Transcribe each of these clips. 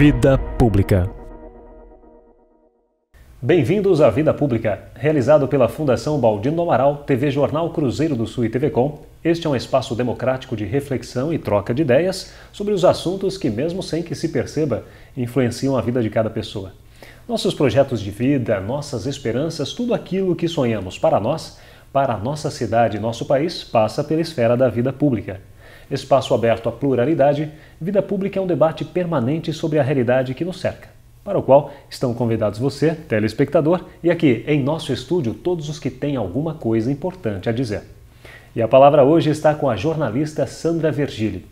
Vida Pública. Bem-vindos à Vida Pública, realizado pela Fundação Baldino do Amaral, TV Jornal Cruzeiro do Sul e TV Com. Este é um espaço democrático de reflexão e troca de ideias sobre os assuntos que, mesmo sem que se perceba, influenciam a vida de cada pessoa. Nossos projetos de vida, nossas esperanças, tudo aquilo que sonhamos para nós, para a nossa cidade e nosso país, passa pela esfera da vida pública. Espaço aberto à pluralidade, Vida Pública é um debate permanente sobre a realidade que nos cerca, para o qual estão convidados você, telespectador, e aqui em nosso estúdio todos os que têm alguma coisa importante a dizer. E a palavra hoje está com a jornalista Sandra Vergili.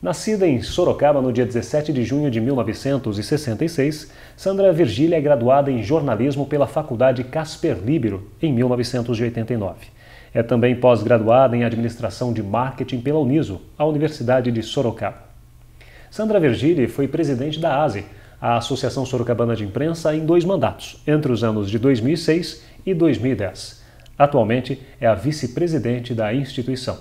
Nascida em Sorocaba no dia 17 de junho de 1966, Sandra Vergili é graduada em jornalismo pela Faculdade Casper Libero em 1989. É também pós-graduada em administração de marketing pela Uniso, a Universidade de Sorocaba. Sandra Vergili foi presidente da ASE, a Associação Sorocabana de Imprensa, em 2 mandatos, entre os anos de 2006 e 2010. Atualmente é a vice-presidente da instituição.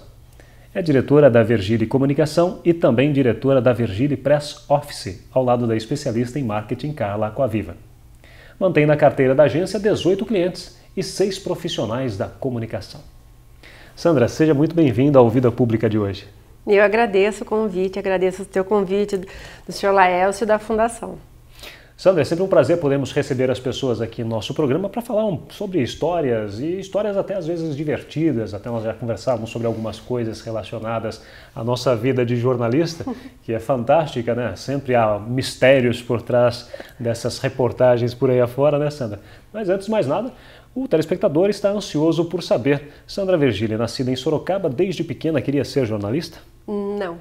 É diretora da Vergili Comunicação e também diretora da Vergili Press Office, ao lado da especialista em marketing Carla Aquaviva. Mantém na carteira da agência 18 clientes e 6 profissionais da comunicação. Sandra, seja muito bem-vinda ao Vida Pública de hoje. Eu agradeço o convite, agradeço o teu convite do Sr. Laelcio e da Fundação. Sandra, é sempre um prazer podermos receber as pessoas aqui no nosso programa para falar sobre histórias, e histórias até às vezes divertidas, até nós já conversávamos sobre algumas coisas relacionadas à nossa vida de jornalista, que é fantástica, né? Sempre há mistérios por trás dessas reportagens por aí afora, né, Sandra? Mas antes de mais nada, o telespectador está ansioso por saber. Sandra Vergili, nascida em Sorocaba, desde pequena queria ser jornalista? Não.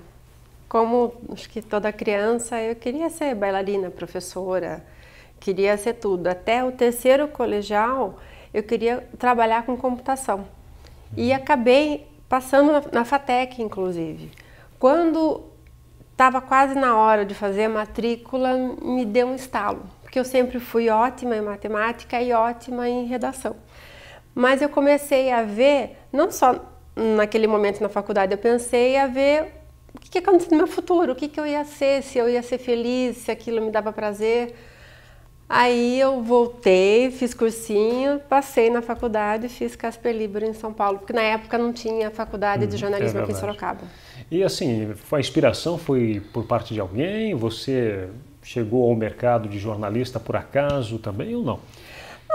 Como acho que toda criança, eu queria ser bailarina, professora, queria ser tudo. Até o 3º colegial, eu queria trabalhar com computação. E acabei passando na FATEC, inclusive. Quando estava quase na hora de fazer a matrícula, me deu um estalo, porque eu sempre fui ótima em matemática e ótima em redação. Mas eu comecei a ver, não só naquele momento na faculdade, eu pensei a ver o que ia acontecer no meu futuro, o que eu ia ser, se eu ia ser feliz, se aquilo me dava prazer. Aí eu voltei, fiz cursinho, passei na faculdade e fiz Casper Libero em São Paulo, porque na época não tinha faculdade de jornalismo aqui em Sorocaba. E assim, a inspiração foi por parte de alguém? Você chegou ao mercado de jornalista por acaso também ou não?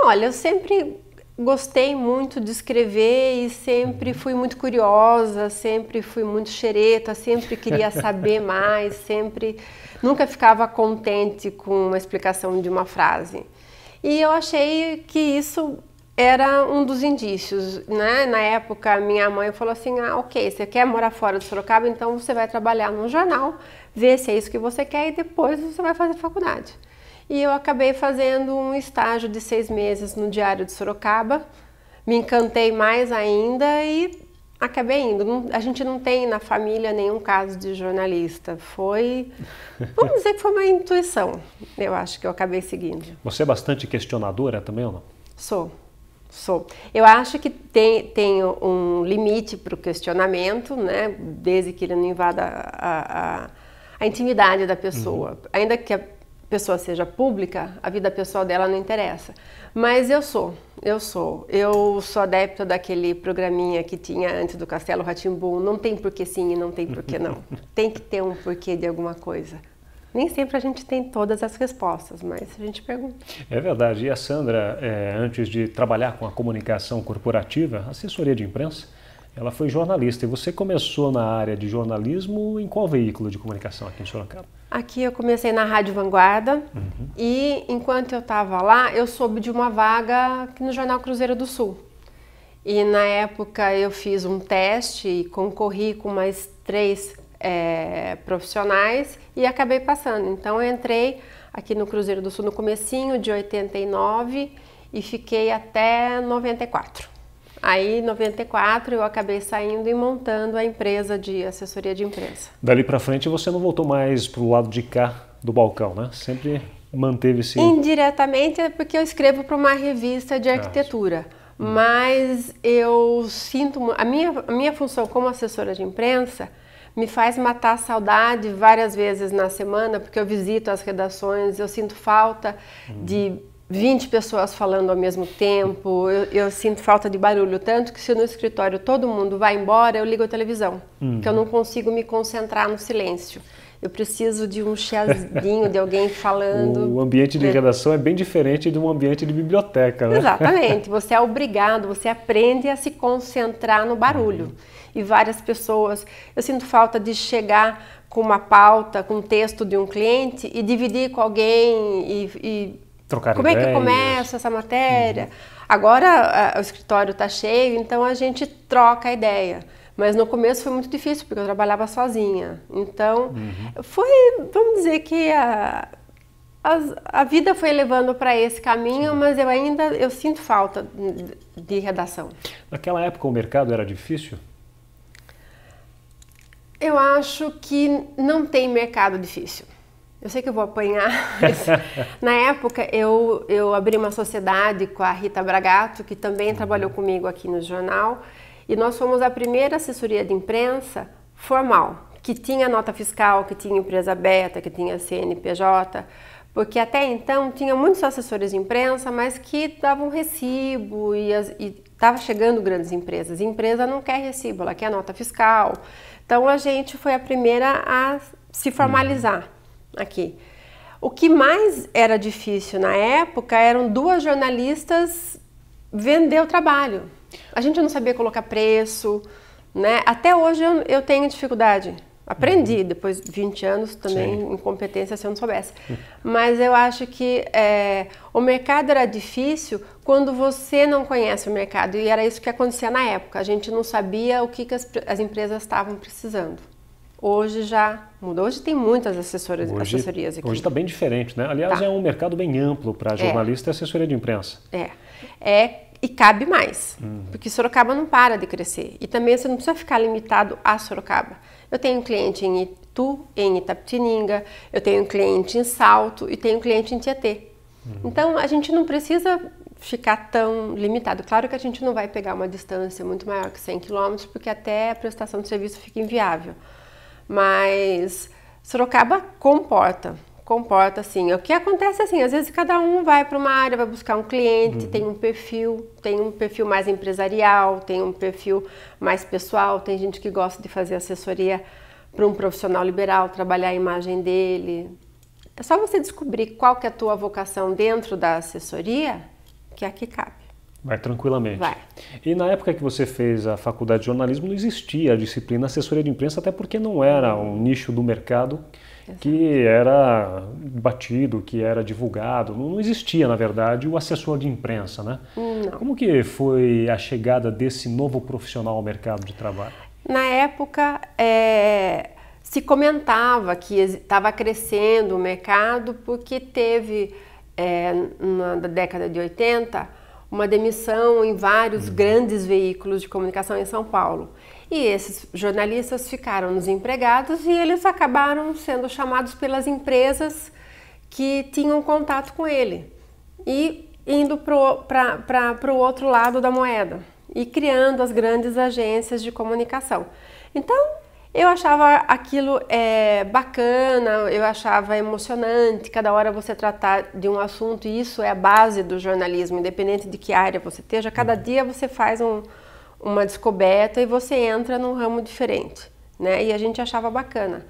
Olha, eu sempre gostei muito de escrever e sempre fui muito curiosa, sempre fui muito xereta, sempre queria saber mais, nunca ficava contente com uma explicação de uma frase. E eu achei que isso era um dos indícios, né? Na época, minha mãe falou assim, ok, você quer morar fora de Sorocaba, então você vai trabalhar num jornal, ver se é isso que você quer e depois você vai fazer faculdade. E eu acabei fazendo um estágio de 6 meses no Diário de Sorocaba, me encantei mais ainda e acabei indo. A gente não tem na família nenhum caso de jornalista, vamos dizer que foi uma intuição, eu acho que eu acabei seguindo. Você é bastante questionadora também ou não? Sou. Eu acho que tem um limite para o questionamento, né? Desde que ele não invada a intimidade da pessoa. Ainda que a pessoa seja pública, a vida pessoal dela não interessa. Mas eu sou adepta daquele programinha que tinha antes do Castelo Rá-Tim-Bum, não tem porquê sim e não tem porquê não. Tem que ter um porquê de alguma coisa. Nem sempre a gente tem todas as respostas, mas a gente pergunta. É verdade. E a Sandra, antes de trabalhar com a comunicação corporativa, assessoria de imprensa, ela foi jornalista. E você começou na área de jornalismo em qual veículo de comunicação aqui em Sorocaba? Aqui eu comecei na Rádio Vanguarda e enquanto eu estava lá, eu soube de uma vaga aqui no Jornal Cruzeiro do Sul. E na época eu fiz um teste e concorri com mais 3 profissionais e acabei passando. Então eu entrei aqui no Cruzeiro do Sul no comecinho de 89 e fiquei até 94. Aí, em 94, eu acabei saindo e montando a empresa de assessoria de imprensa. Dali para frente você não voltou mais para o lado de cá do balcão, né? Sempre manteve-se... Indiretamente é porque eu escrevo para uma revista de arquitetura. Mas eu sinto... A minha função como assessora de imprensa me faz matar a saudade várias vezes na semana, porque eu visito as redações, eu sinto falta de 20 pessoas falando ao mesmo tempo, eu sinto falta de barulho, tanto que se no escritório todo mundo vai embora, eu ligo a televisão, porque eu não consigo me concentrar no silêncio. Eu preciso de um chiazinho, de alguém falando. O ambiente de redação é bem diferente de um ambiente de biblioteca, né? Exatamente. Você é obrigado, você aprende a se concentrar no barulho. E várias pessoas... Eu sinto falta de chegar com uma pauta, com um texto de um cliente e dividir com alguém e trocar como ideias. É que começa essa matéria? Agora o escritório está cheio, então a gente troca a ideia. Mas no começo foi muito difícil, porque eu trabalhava sozinha. Então, foi, vamos dizer que a vida foi levando para esse caminho, mas eu sinto falta de redação. Naquela época o mercado era difícil? Eu acho que não tem mercado difícil. Eu sei que eu vou apanhar, mas na época eu abri uma sociedade com a Rita Bragato, que também trabalhou comigo aqui no jornal, e nós fomos a primeira assessoria de imprensa formal, que tinha nota fiscal, que tinha empresa aberta, que tinha CNPJ, porque até então tinha muitos assessores de imprensa, mas que davam recibo e estava chegando grandes empresas. E empresa não quer recibo, ela quer nota fiscal. Então a gente foi a primeira a se formalizar aqui. O que mais era difícil na época eram duas jornalistas vender o trabalho. A gente não sabia colocar preço, né? Até hoje eu tenho dificuldade. Aprendi, depois de 20 anos também, incompetência se eu não soubesse. Mas eu acho que o mercado era difícil quando você não conhece o mercado. E era isso que acontecia na época. A gente não sabia o que as empresas estavam precisando. Hoje já mudou. Hoje tem muitas assessorias aqui. Hoje está bem diferente, né? Aliás, é um mercado bem amplo para jornalista e assessoria de imprensa. E cabe mais, porque Sorocaba não para de crescer. E também você não precisa ficar limitado a Sorocaba. Eu tenho cliente em Itu, em Itapetininga, eu tenho cliente em Salto e tenho cliente em Tietê. Então, a gente não precisa ficar tão limitado. Claro que a gente não vai pegar uma distância muito maior que 100 km, porque até a prestação de serviço fica inviável. Mas Sorocaba comporta assim. O que acontece assim, às vezes cada um vai para uma área, vai buscar um cliente, tem um perfil mais empresarial, tem um perfil mais pessoal, tem gente que gosta de fazer assessoria para um profissional liberal, trabalhar a imagem dele. É só você descobrir qual que é a tua vocação dentro da assessoria, que aqui cabe. Vai tranquilamente. Vai. E na época que você fez a faculdade de jornalismo, não existia a disciplina assessoria de imprensa, até porque não era um nicho do mercado que era batido, que era divulgado. Não existia, na verdade, o assessor de imprensa, né? Não. Como que foi a chegada desse novo profissional ao mercado de trabalho? Na época, se comentava que estava crescendo o mercado porque teve, na década de 80, uma demissão em vários grandes veículos de comunicação em São Paulo. E esses jornalistas ficaram desempregados e eles acabaram sendo chamados pelas empresas que tinham contato com ele e indo para o outro lado da moeda e criando as grandes agências de comunicação. Então, eu achava aquilo bacana, eu achava emocionante, cada hora você tratar de um assunto, e isso é a base do jornalismo, independente de que área você esteja, cada dia você faz uma descoberta e você entra num ramo diferente, né? E a gente achava bacana.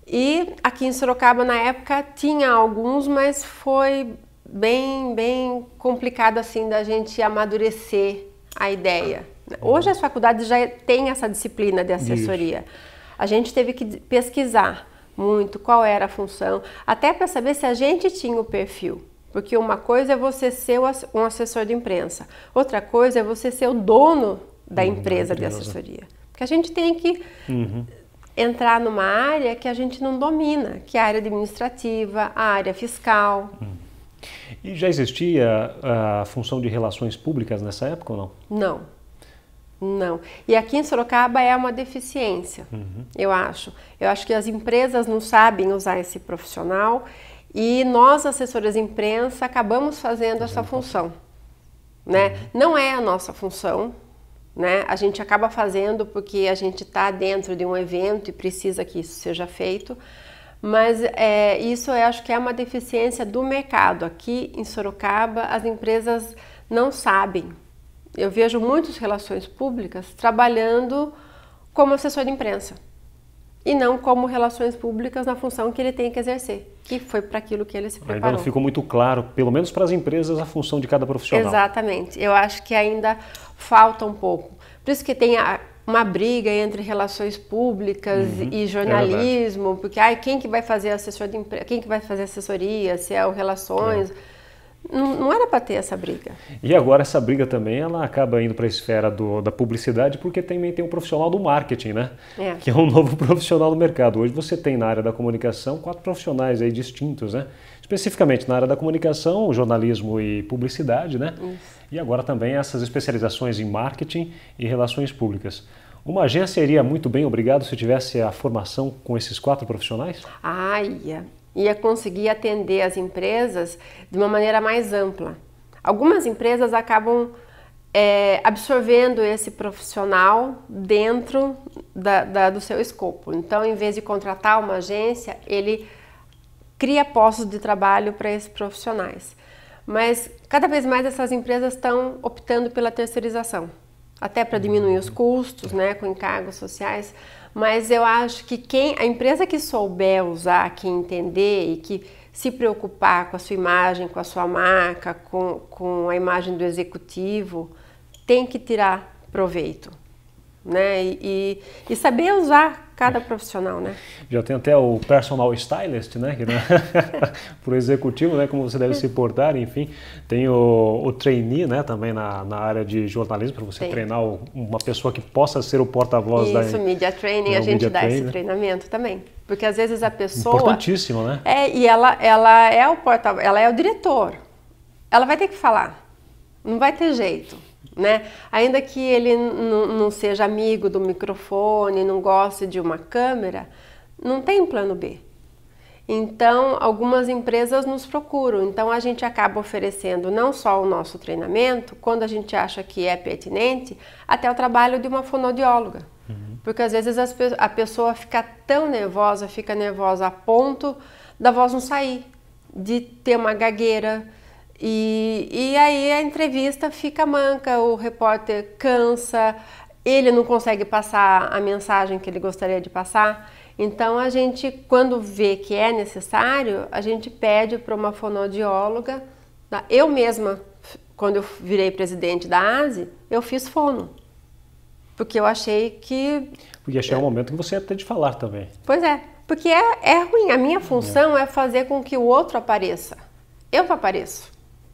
E aqui em Sorocaba, na época, tinha alguns, mas foi bem complicado assim da gente amadurecer a ideia. Hoje as faculdades já têm essa disciplina de assessoria. Isso. A gente teve que pesquisar muito qual era a função, até para saber se a gente tinha o perfil. Porque uma coisa é você ser um assessor de imprensa, outra coisa é você ser o dono da empresa de assessoria. Porque a gente tem que entrar numa área que a gente não domina, que é a área administrativa, a área fiscal. E já existia a função de relações públicas nessa época ou não? Não. E aqui em Sorocaba é uma deficiência, eu acho. Eu acho que as empresas não sabem usar esse profissional e nós, assessores de imprensa, acabamos fazendo essa função, né? Não é a nossa função, né? A gente acaba fazendo porque a gente está dentro de um evento e precisa que isso seja feito, mas isso eu acho que é uma deficiência do mercado. Aqui em Sorocaba as empresas não sabem. Eu vejo muitas relações públicas trabalhando como assessor de imprensa e não como relações públicas na função que ele tem que exercer, que foi para aquilo que ele se preparou. Ainda não ficou muito claro, pelo menos para as empresas, a função de cada profissional. Exatamente. Eu acho que ainda falta um pouco. Por isso que tem uma briga entre relações públicas e jornalismo, porque quem que vai fazer assessor de imprensa, quem que vai fazer assessoria, se é o relações. Não era para ter essa briga. E agora essa briga também ela acaba indo para a esfera da publicidade, porque também tem um profissional do marketing, né? Que é um novo profissional do mercado. Hoje você tem na área da comunicação 4 profissionais aí distintos, né? Especificamente na área da comunicação, jornalismo e publicidade, né? Isso. E agora também essas especializações em marketing e relações públicas. Uma agência iria muito bem, obrigado, se tivesse a formação com esses 4 profissionais? Ia conseguir atender as empresas de uma maneira mais ampla. Algumas empresas acabam absorvendo esse profissional dentro do seu escopo. Então, em vez de contratar uma agência, ele cria postos de trabalho para esses profissionais. Mas cada vez mais essas empresas estão optando pela terceirização, até para diminuir os custos, né, com encargos sociais. Mas eu acho que a empresa que souber usar, que entender e que se preocupar com a sua imagem, com a sua marca, com a imagem do executivo, tem que tirar proveito, né? E saber usar cada profissional, né? Já tem até o personal stylist, né? Para o executivo, né? Como você deve se portar, enfim. Tem o trainee, né? Também na área de jornalismo, para você treinar uma pessoa que possa ser o porta-voz da... Isso, media training, a gente dá esse treinamento também. Porque às vezes a pessoa... Importantíssimo, né? E ela é o porta-voz, ela é o diretor. Ela vai ter que falar, não vai ter jeito. Né? Ainda que ele não seja amigo do microfone, não goste de uma câmera, não tem plano B. Então, algumas empresas nos procuram. Então, a gente acaba oferecendo não só o nosso treinamento, quando a gente acha que é pertinente, até o trabalho de uma fonoaudióloga. Porque às vezes a pessoa fica nervosa a ponto da voz não sair, de ter uma gagueira. E aí a entrevista fica manca, o repórter cansa, ele não consegue passar a mensagem que ele gostaria de passar. Então a gente, quando vê que é necessário, a gente pede para uma fonoaudióloga. Eu mesma, quando eu virei presidente da ASE, eu fiz fono. Porque eu achei que... Porque achei um momento que você ia ter de falar também. Pois é, porque é ruim. A minha função é fazer com que o outro apareça. Eu não apareço.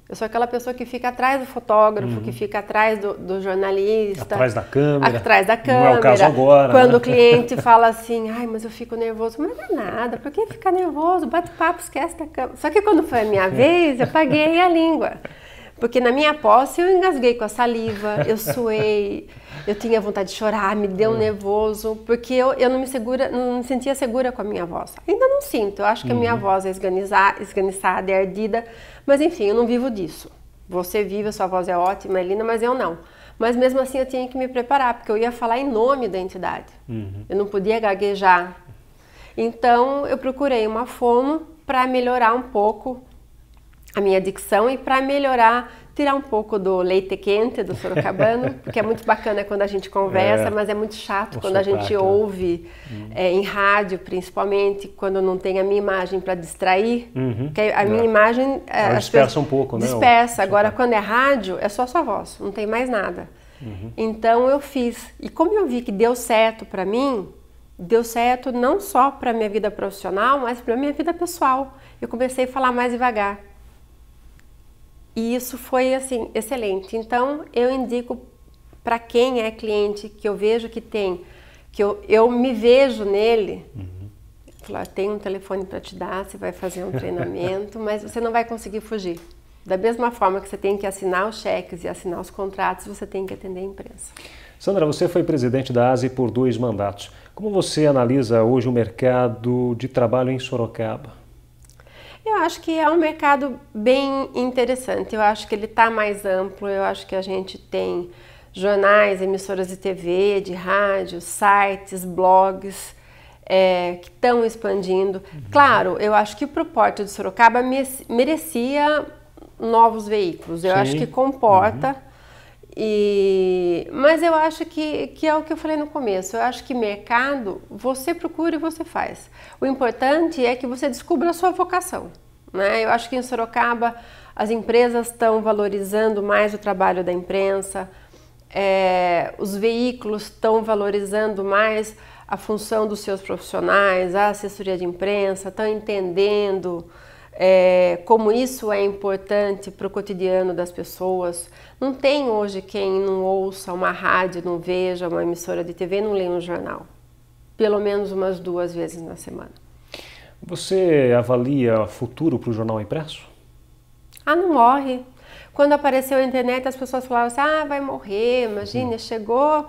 Eu sou aquela pessoa que fica atrás do fotógrafo, que fica atrás do jornalista. Atrás da câmera. Atrás da câmera. Não é o caso agora. Quando o cliente fala assim, mas eu fico nervoso. Mas não é nada, por que ficar nervoso? Bate papo, esquece da câmera. Só que quando foi a minha vez, eu paguei a língua. Porque na minha posse eu engasguei com a saliva, eu suei, eu tinha vontade de chorar, me deu nervoso, porque eu não me sentia segura com a minha voz. Ainda não sinto, eu acho que a minha voz é esganiçada, é ardida, mas enfim, eu não vivo disso. Você vive, a sua voz é ótima, é linda, mas eu não. Mas mesmo assim eu tinha que me preparar, porque eu ia falar em nome da entidade. Eu não podia gaguejar. Então eu procurei uma fono para melhorar um pouco a minha dicção e para melhorar, tirar um pouco do leite quente do sorocabano, porque é muito bacana quando a gente conversa, mas é muito chato quando a gente ouve em rádio, principalmente, quando não tem a minha imagem para distrair, porque a minha imagem... dispersa um pouco, né? Dispersa. Agora, quando é rádio, é só sua voz, não tem mais nada. Então, eu fiz. E como eu vi que deu certo para mim, deu certo não só para a minha vida profissional, mas para a minha vida pessoal. Eu comecei a falar mais devagar. E isso foi, assim, excelente. Então, eu indico para quem é cliente, que eu vejo que tem, que eu me vejo nele, falar, tem um telefone para te dar, você vai fazer um treinamento, mas você não vai conseguir fugir. Da mesma forma que você tem que assinar os cheques e assinar os contratos, você tem que atender a imprensa. Sandra, você foi presidente da ASE por 2 mandatos. Como você analisa hoje o mercado de trabalho em Sorocaba? Eu acho que é um mercado bem interessante, eu acho que ele está mais amplo, eu acho que a gente tem jornais, emissoras de TV, de rádio, sites, blogs, que estão expandindo. Claro, eu acho que para o Porto de Sorocaba merecia novos veículos, eu acho que comporta, mas eu acho que é o que eu falei no começo, eu acho que mercado, você procura e você faz. O importante é que você descubra a sua vocação, né? Eu acho que em Sorocaba as empresas estão valorizando mais o trabalho da imprensa, os veículos estão valorizando mais a função dos seus profissionais, a assessoria de imprensa, estão entendendo como isso é importante para o cotidiano das pessoas. Não tem hoje quem não ouça uma rádio, não veja uma emissora de TV, não leia um jornal. Pelo menos umas 2 vezes na semana. Você avalia futuro para o jornal impresso? Não morre. Quando apareceu a internet, as pessoas falavam assim, vai morrer, imagina, chegou...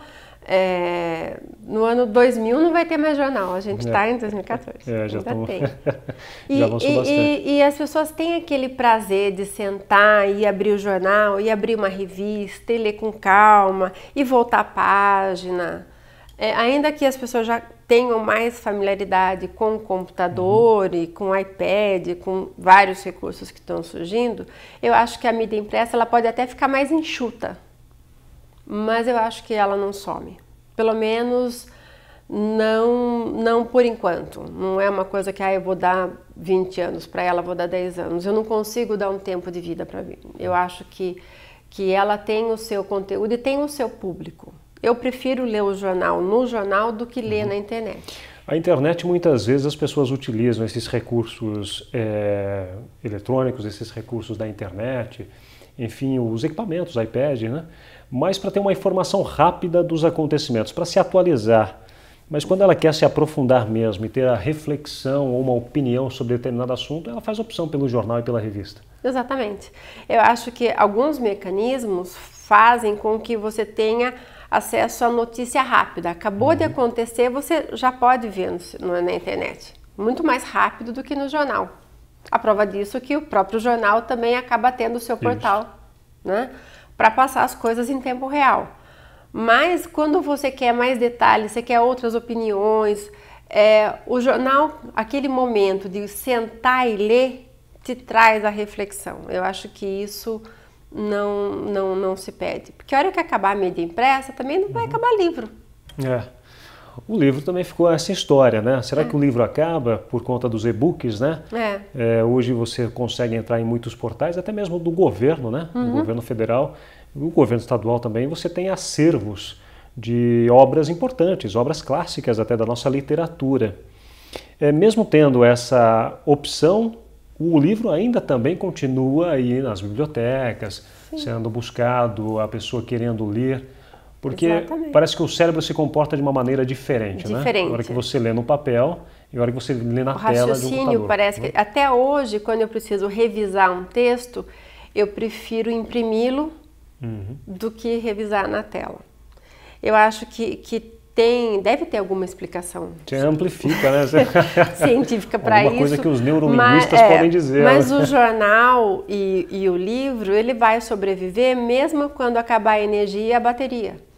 no ano 2000 não vai ter mais jornal, a gente está em 2014, já tem. Já avançou bastante. E as pessoas têm aquele prazer de sentar e abrir o jornal, e abrir uma revista, e ler com calma, e voltar a página. Ainda que as pessoas já tenham mais familiaridade com o computador e com o iPad, com vários recursos que estão surgindo, eu acho que a mídia impressa ela pode até ficar mais enxuta. Mas eu acho que ela não some. Pelo menos não por enquanto. Não é uma coisa que eu vou dar 20 anos para ela, vou dar 10 anos. Eu não consigo dar um tempo de vida para mim. Eu acho que ela tem o seu conteúdo e tem o seu público. Eu prefiro ler o jornal no jornal do que ler na internet. A internet, muitas vezes, as pessoas utilizam esses recursos eletrônicos, esses recursos da internet, enfim, os equipamentos, iPad, né? Mas para ter uma informação rápida dos acontecimentos, para se atualizar. Mas quando ela quer se aprofundar mesmo e ter a reflexão ou uma opinião sobre determinado assunto, ela faz opção pelo jornal e pela revista. Exatamente. Eu acho que alguns mecanismos fazem com que você tenha acesso à notícia rápida. Acabou de acontecer, você já pode ver na internet. Muito mais rápido do que no jornal. A prova disso é que o próprio jornal também acaba tendo o seu portal, né? Para passar as coisas em tempo real. Mas quando você quer mais detalhes, você quer outras opiniões, o jornal, aquele momento de sentar e ler, te traz a reflexão. Eu acho que isso não se perde. Porque a hora que acabar a mídia impressa, também não vai acabar livro. O livro também ficou essa história, né? Será que o livro acaba por conta dos e-books, né? Hoje você consegue entrar em muitos portais, até mesmo do governo, né? Do governo federal, o governo estadual também, você tem acervos de obras importantes, obras clássicas até da nossa literatura. Mesmo tendo essa opção, o livro ainda também continua aí nas bibliotecas, sendo buscado, a pessoa querendo ler. Porque parece que o cérebro se comporta de uma maneira diferente, né? Na hora que você lê no papel e na hora que você lê na tela de um computador. O raciocínio parece que... Até hoje, quando eu preciso revisar um texto, eu prefiro imprimi-lo do que revisar na tela. Eu acho que deve ter alguma explicação. Você amplifica, né? Científica para isso. Alguma coisa que os neurolinguistas podem dizer. Mas o jornal e o livro, ele vai sobreviver mesmo quando acabar a energia e a bateria.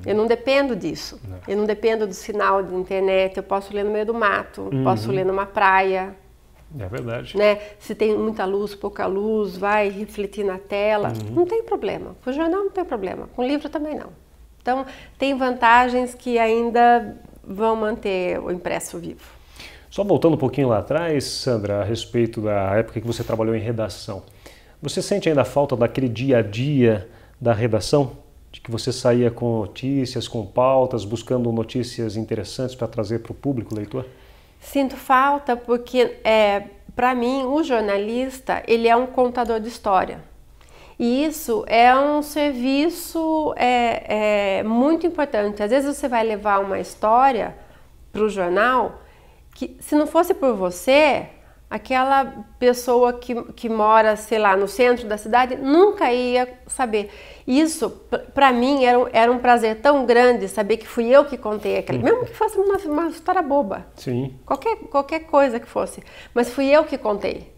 Eu não dependo disso. Eu não dependo do sinal de internet. Eu posso ler no meio do mato, posso ler numa praia. É verdade. Né? Se tem muita luz, pouca luz, vai refletir na tela. Não tem problema. Com o jornal não tem problema. Com o livro também não. Então, tem vantagens que ainda vão manter o impresso vivo. Só voltando um pouquinho lá atrás, Sandra, a respeito da época que você trabalhou em redação. Você sente ainda a falta daquele dia a dia da redação? De que você saía com notícias, com pautas, buscando notícias interessantes para trazer para o público, leitor? Sinto falta porque, para mim, o jornalista, ele é um contador de história. E isso é um serviço muito importante. Às vezes você vai levar uma história para o jornal que, se não fosse por você, aquela pessoa que mora, sei lá, no centro da cidade nunca ia saber. Isso, para mim, era um prazer tão grande saber que fui eu que contei aquela, mesmo que fosse uma história boba. Sim. Qualquer coisa que fosse. Mas fui eu que contei.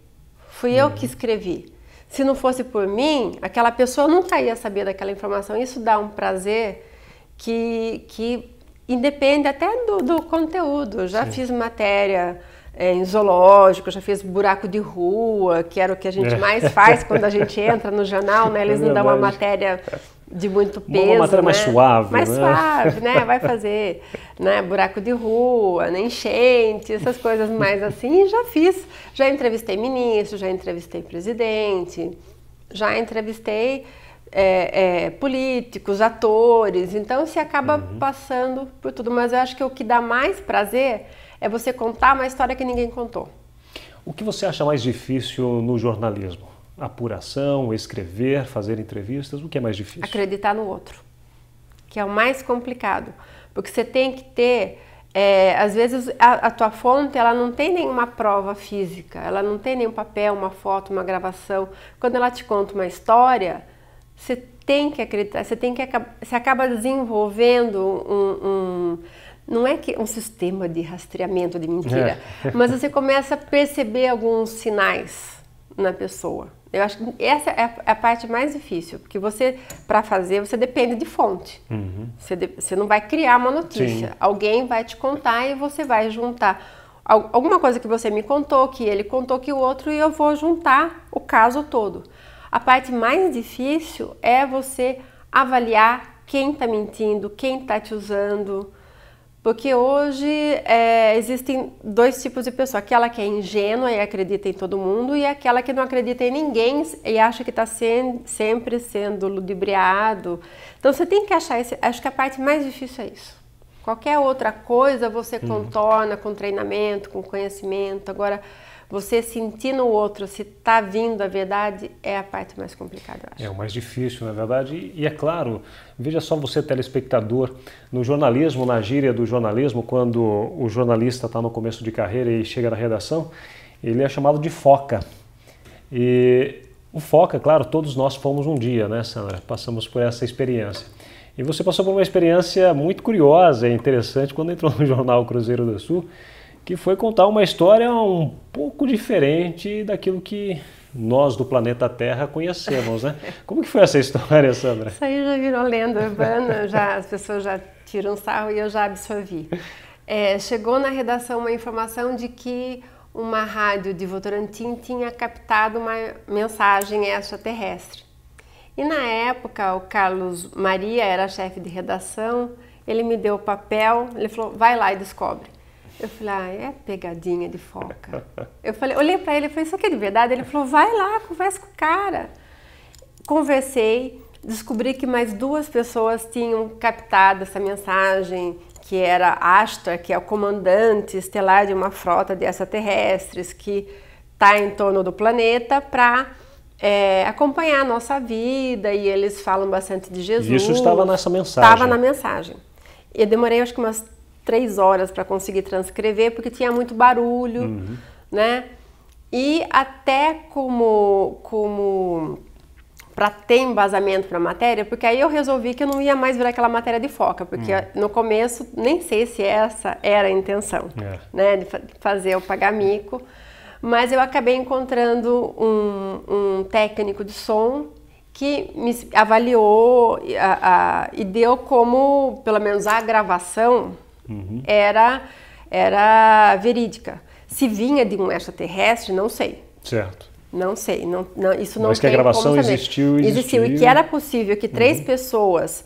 Fui eu que escrevi. Se não fosse por mim, aquela pessoa nunca ia saber daquela informação. Isso dá um prazer que independe até do conteúdo. Eu já fiz matéria em zoológico, já fiz buraco de rua, que era o que a gente mais faz quando a gente entra no jornal, né? Eles não dão uma matéria de muito peso, uma matéria mais suave, mais suave, né? Vai fazer, né? Buraco de rua, né? Enchente, essas coisas mais assim. E já fiz, já entrevistei ministro, já entrevistei presidente, já entrevistei políticos, atores. Então se acaba passando por tudo. Mas eu acho que o que dá mais prazer é você contar uma história que ninguém contou. O que você acha mais difícil no jornalismo? Apuração, escrever, fazer entrevistas, o que é mais difícil? Acreditar no outro, que é o mais complicado, porque você tem que ter, às vezes a tua fonte ela não tem nenhuma prova física, ela não tem nenhum papel, uma foto, uma gravação. Quando ela te conta uma história, você tem que acreditar, você acaba desenvolvendo não é que um sistema de rastreamento de mentira, mas você começa a perceber alguns sinais na pessoa. Eu acho que essa é a parte mais difícil, porque para fazer, você depende de fonte. Você não vai criar uma notícia. Sim. Alguém vai te contar e você vai juntar alguma coisa que você me contou, que ele contou que o outro, e eu vou juntar o caso todo. A parte mais difícil é você avaliar quem está mentindo, quem está te usando. Porque hoje existem dois tipos de pessoa, aquela que é ingênua e acredita em todo mundo, e aquela que não acredita em ninguém e acha que está sempre sendo ludibriado. Então você tem que achar acho que a parte mais difícil é isso. Qualquer outra coisa você contorna com treinamento, com conhecimento. Agora, você sentir no outro se está vindo a verdade é a parte mais complicada, eu acho. É o mais difícil, na verdade. E é claro, veja só você, telespectador, no jornalismo, na gíria do jornalismo, quando o jornalista está no começo de carreira e chega na redação, ele é chamado de foca. E o foca, claro, todos nós fomos um dia, né, Sandra? Passamos por essa experiência. E você passou por uma experiência muito curiosa e interessante quando entrou no jornal Cruzeiro do Sul, que foi contar uma história um pouco diferente daquilo que nós do planeta Terra conhecemos, né? Como que foi essa história, Sandra? Isso aí já virou lenda urbana, as pessoas já tiram sarro e eu já absorvi. Chegou na redação uma informação de que uma rádio de Votorantim tinha captado uma mensagem extraterrestre. E na época o Carlos Maria era chefe de redação, ele me deu o papel, ele falou, vai lá e descobre. Eu falei, é pegadinha de foca. Olhei para ele e falei, isso aqui é de verdade? Ele falou, vai lá, conversa com o cara. Conversei, descobri que mais 2 pessoas tinham captado essa mensagem, que era Astra, que é o comandante estelar de uma frota de extraterrestres que está em torno do planeta para acompanhar a nossa vida, e eles falam bastante de Jesus. E isso estava nessa mensagem? Estava na mensagem. Eu demorei acho que umas 3 horas para conseguir transcrever, porque tinha muito barulho, né? E até como para ter embasamento para a matéria, porque aí eu resolvi que eu não ia mais virar aquela matéria de foca, porque no começo nem sei se essa era a intenção, né? De fazer eu pagar mico, mas eu acabei encontrando um técnico de som que me avaliou e deu como, pelo menos a gravação, era verídica. Se vinha de um extraterrestre, não sei. Certo. Não sei, isso não Mas que a gravação existiu. E que era possível que 3 pessoas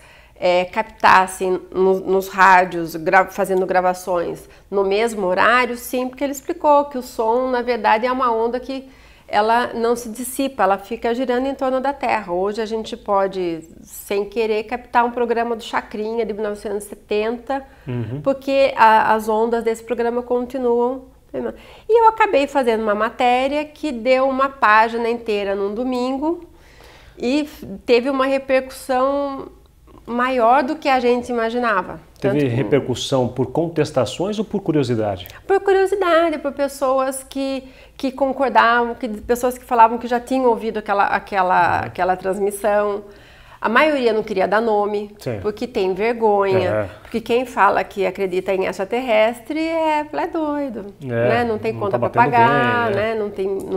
captassem nos rádios, fazendo gravações no mesmo horário, sim, porque ele explicou que o som, na verdade, é uma onda que ela não se dissipa, ela fica girando em torno da Terra. Hoje a gente pode, sem querer, captar um programa do Chacrinha de 1970, porque as ondas desse programa continuam. E eu acabei fazendo uma matéria que deu uma página inteira num domingo e teve uma repercussão maior do que a gente imaginava. Teve repercussão por contestações ou por curiosidade? Por curiosidade, por pessoas que concordavam, pessoas que falavam que já tinham ouvido aquela transmissão. A maioria não queria dar nome, Sim. porque tem vergonha, porque quem fala que acredita em extraterrestre é doido, né? Não tem conta para pagar, bem, né? Não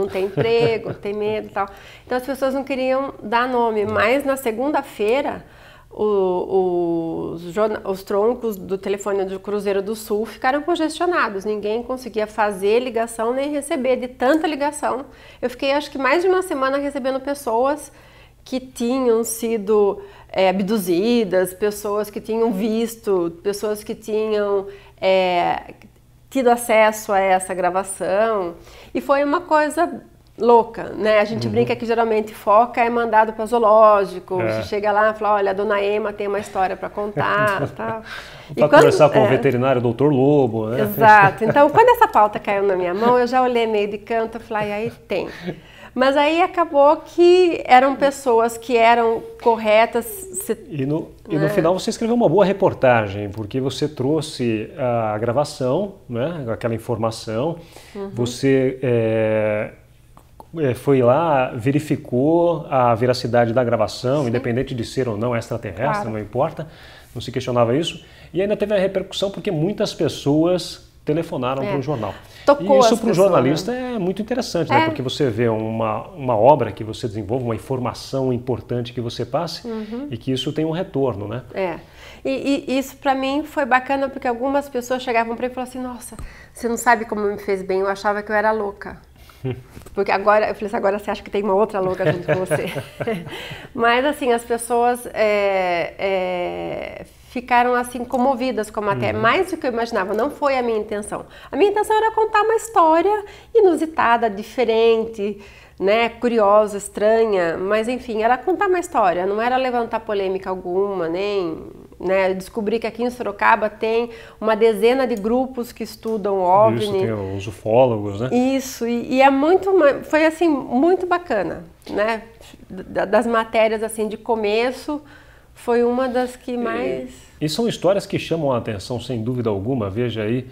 tem emprego, tem medo e tal. Então as pessoas não queriam dar nome, mas na segunda-feira os troncos do telefone do Cruzeiro do Sul ficaram congestionados, ninguém conseguia fazer ligação nem receber de tanta ligação. Eu fiquei acho que mais de uma semana recebendo pessoas que tinham sido abduzidas, pessoas que tinham visto, pessoas que tinham tido acesso a essa gravação, e foi uma coisa louca, né? A gente brinca que geralmente foca é mandado para zoológico, você chega lá e fala, olha, a dona Ema tem uma história para contar, tal. Para conversar com o veterinário Dr. Lobo, né? Exato. Então, quando essa pauta caiu na minha mão, eu já olhei meio de canto e falei, aí tem. Mas aí acabou que eram pessoas que eram corretas. E no final você escreveu uma boa reportagem, porque você trouxe a gravação, né, aquela informação, você foi lá, verificou a veracidade da gravação, sim, independente de ser ou não extraterrestre, claro, não importa, não se questionava isso. E ainda teve a repercussão porque muitas pessoas telefonaram para o jornal. Tocou e isso para o jornalista é muito interessante, né? Porque você vê uma obra que você desenvolve, uma informação importante que você passe e que isso tem um retorno, né? E isso para mim foi bacana porque algumas pessoas chegavam para mim e falavam assim, nossa, você não sabe como me fez bem, eu achava que eu era louca. Porque agora, eu falei assim, agora você acha que tem uma outra louca junto com você. Mas assim, as pessoas ficaram assim comovidas com a matéria, mais do que eu imaginava, não foi a minha intenção. A minha intenção era contar uma história inusitada, diferente, né, curiosa, estranha, mas enfim, era contar uma história, não era levantar polêmica alguma, nem... né, descobri que aqui em Sorocaba tem uma dezena de grupos que estudam OVNI. Isso, tem os ufólogos, né? Isso, e é foi assim, muito bacana, né? Das matérias assim de começo, foi uma das que mais... E são histórias que chamam a atenção, sem dúvida alguma. Veja aí,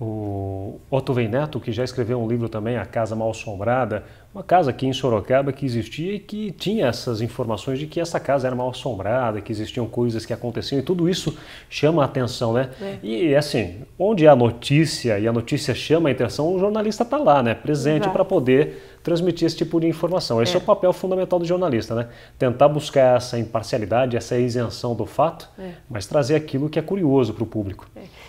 o Otto Weineto, que já escreveu um livro também, A Casa Mal Assombrada, uma casa aqui em Sorocaba que existia e que tinha essas informações de que essa casa era mal assombrada, que existiam coisas que aconteciam, e tudo isso chama a atenção, né? E assim, onde há notícia e a notícia chama a atenção, o jornalista está lá, né? Presente para poder transmitir esse tipo de informação. Esse é o papel fundamental do jornalista, né? Tentar buscar essa imparcialidade, essa isenção do fato, mas trazer aquilo que é curioso para o público.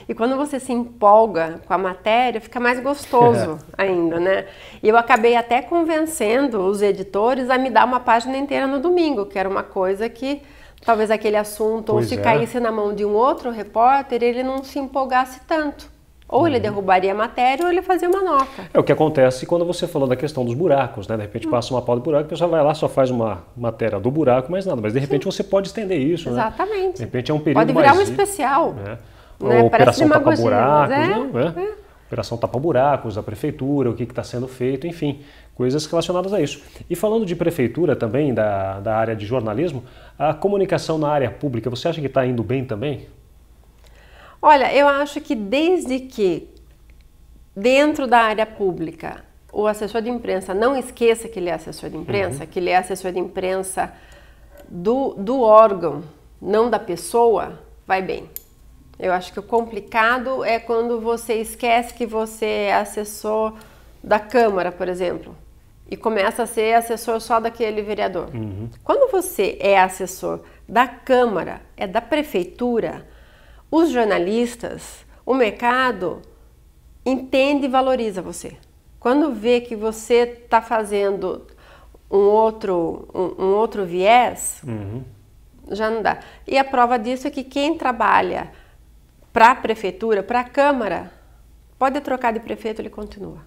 E quando você se empolga com a matéria, fica mais gostoso ainda, né? E eu acabei até convencendo os editores a me dar uma página inteira no domingo, que era uma coisa que talvez aquele assunto, ou se caísse na mão de um outro repórter, ele não se empolgasse tanto. Ou ele derrubaria a matéria ou ele fazia uma nota. É o que acontece quando você falou da questão dos buracos, né? De repente passa uma pau de buraco, a pessoa vai lá, só faz uma matéria do buraco, mais nada. Mas de repente você pode estender isso, né? Exatamente. De repente é um período pode virar mais... um especial. Né? Né? Operação Tapa-Buracos, né? Operação Tapa-Buracos, a prefeitura, o que está sendo feito, enfim, coisas relacionadas a isso. E falando de prefeitura também, da área de jornalismo, a comunicação na área pública, você acha que está indo bem também? Olha, eu acho que desde que dentro da área pública o assessor de imprensa não esqueça que ele é assessor de imprensa, que ele é assessor de imprensa do órgão, não da pessoa, vai bem. Eu acho que o complicado é quando você esquece que você é assessor da Câmara, por exemplo, e começa a ser assessor só daquele vereador. Quando você é assessor da Câmara, é da Prefeitura, os jornalistas, o mercado entende e valoriza você. Quando vê que você está fazendo um outro viés, já não dá. E a prova disso é que quem trabalha para a prefeitura, para a Câmara, pode trocar de prefeito, ele continua.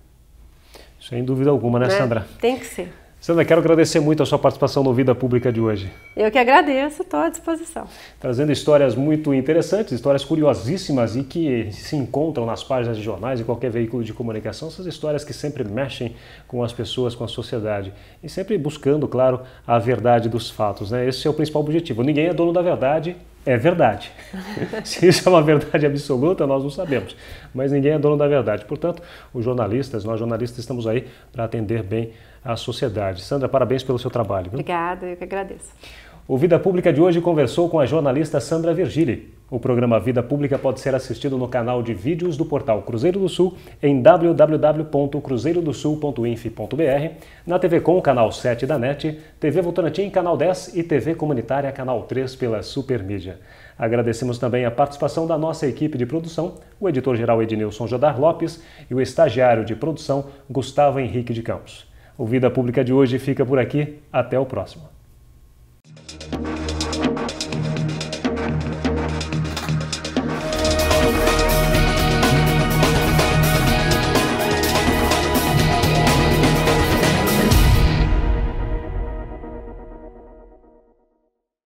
Sem dúvida alguma, né, Sandra? Tem que ser. Sandra, quero agradecer muito a sua participação no Vida Pública de hoje. Eu que agradeço, estou à disposição. Trazendo histórias muito interessantes, histórias curiosíssimas e que se encontram nas páginas de jornais e qualquer veículo de comunicação, essas histórias que sempre mexem com as pessoas, com a sociedade e sempre buscando, claro, a verdade dos fatos, né? Esse é o principal objetivo. Ninguém é dono da verdade, é verdade. Se isso é uma verdade absoluta, nós não sabemos, mas ninguém é dono da verdade. Portanto, nós jornalistas estamos aí para atender bem a sociedade. Sandra, parabéns pelo seu trabalho. Viu? Obrigada, eu que agradeço. O Vida Pública de hoje conversou com a jornalista Sandra Virgili. O programa Vida Pública pode ser assistido no canal de vídeos do portal Cruzeiro do Sul em www.cruzeirodosul.inf.br, na TV Com, canal 7 da NET, TV Votorantim, canal 10 e TV Comunitária, canal 3 pela Supermídia. Agradecemos também a participação da nossa equipe de produção, o editor-geral Ednilson Jodar Lopes e o estagiário de produção Gustavo Henrique de Campos. O Vida Pública de hoje fica por aqui. Até o próximo.